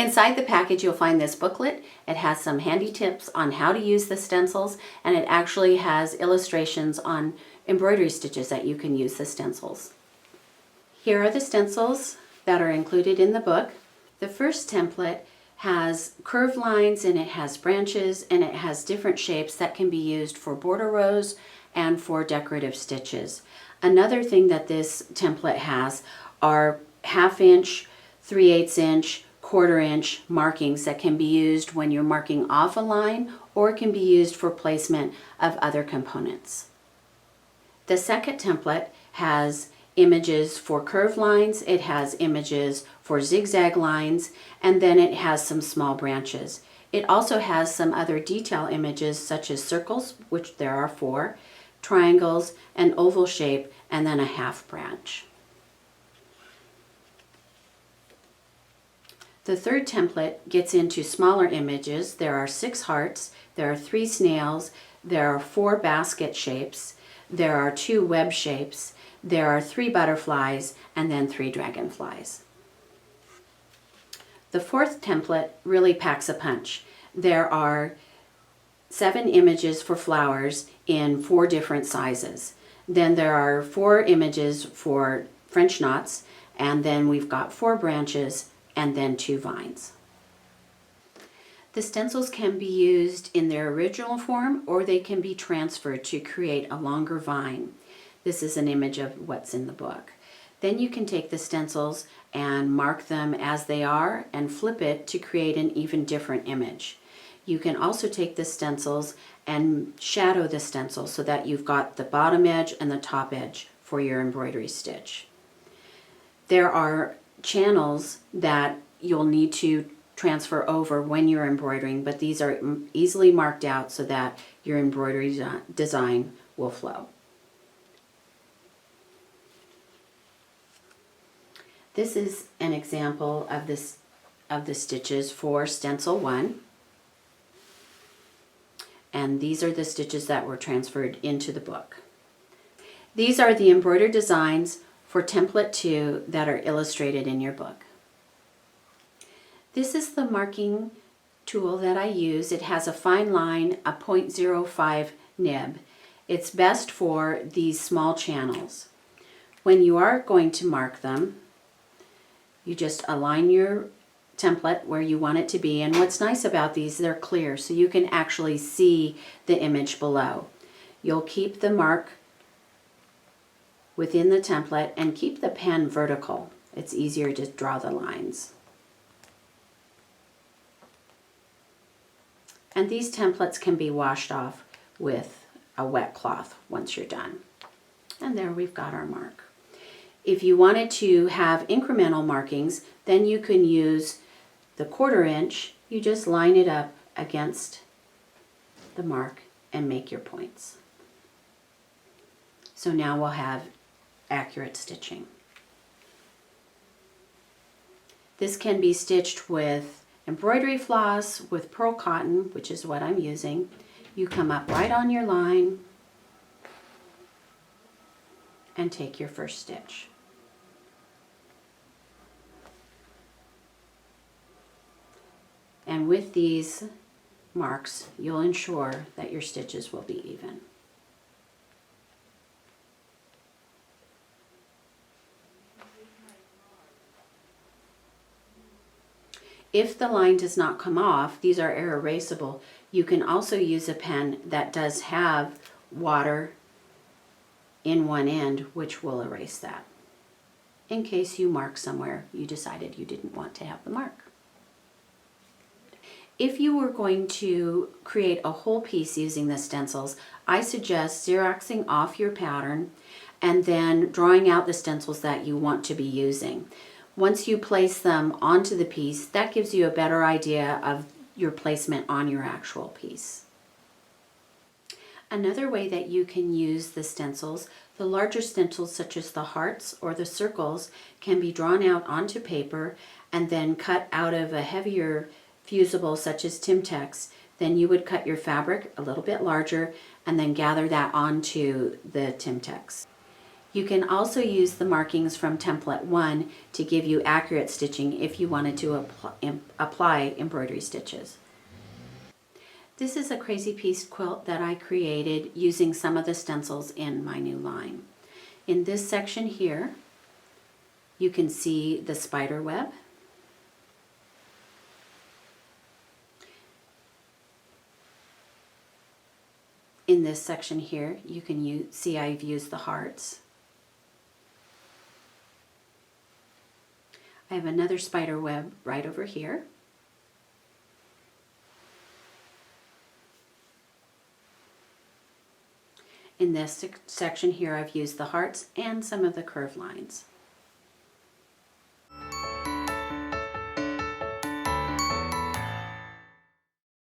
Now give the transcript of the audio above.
Inside the package you'll find this booklet. It has some handy tips on how to use the stencils, and it actually has illustrations on embroidery stitches that you can use the stencils. Here are the stencils that are included in the book. The first template has curved lines and it has branches and it has different shapes that can be used for border rows and for decorative stitches. Another thing that this template has are 1/2 inch, 3/8 inch, 1/4 inch markings that can be used when you're marking off a line or can be used for placement of other components. The second template has images for curved lines, it has images for zigzag lines, and then it has some small branches. It also has some other detail images such as circles, which there are 4, triangles, an oval shape, and then a half branch. The third template gets into smaller images. There are 6 hearts, there are 3 snails, there are 4 basket shapes, there are 2 web shapes, there are 3 butterflies, and then 3 dragonflies. The fourth template really packs a punch. There are 7 images for flowers in 4 different sizes. Then there are 4 images for French knots, and then we've got 4 branches, and then 2 vines. The stencils can be used in their original form, or they can be transferred to create a longer vine. This is an image of what's in the book. Then you can take the stencils and mark them as they are and flip it to create an even different image. You can also take the stencils and shadow the stencil so that you've got the bottom edge and the top edge for your embroidery stitch. There are channels that you'll need to transfer over when you're embroidering, but these are easily marked out so that your embroidery design will flow. This is an example of the stitches for stencil 1. And these are the stitches that were transferred into the book. These are the embroidered designs for template 2 that are illustrated in your book. This is the marking tool that I use. It has a fine line, a 0.05 nib. It's best for these small channels. When you are going to mark them, you just align your template where you want it to be, and what's nice about these, they're clear so you can actually see the image below. You'll keep the mark within the template and keep the pen vertical. It's easier to draw the lines. And these templates can be washed off with a wet cloth once you're done. And there we've got our mark. If you wanted to have incremental markings, then you can use the 1/4 inch. You just line it up against the mark and make your points. So now we'll have accurate stitching. This can be stitched with embroidery floss, with pearl cotton, which is what I'm using. You come up right on your line and take your first stitch. And with these marks, you'll ensure that your stitches will be even. If the line does not come off, these are air erasable. You can also use a pen that does have water in one end, which will erase that, in case you mark somewhere you decided you didn't want to have the mark. If you were going to create a whole piece using the stencils, I suggest Xeroxing off your pattern and then drawing out the stencils that you want to be using. Once you place them onto the piece, that gives you a better idea of your placement on your actual piece. Another way that you can use the stencils, the larger stencils such as the hearts or the circles, can be drawn out onto paper and then cut out of a heavier fusible such as Timtex. Then you would cut your fabric a little bit larger and then gather that onto the Timtex. You can also use the markings from template 1 to give you accurate stitching if you wanted to apply embroidery stitches. This is a crazy piece quilt that I created using some of the stencils in my new line. In this section here, you can see the spider web. In this section here, you can see I've used the hearts. I have another spider web right over here. In this section here, I've used the hearts and some of the curved lines.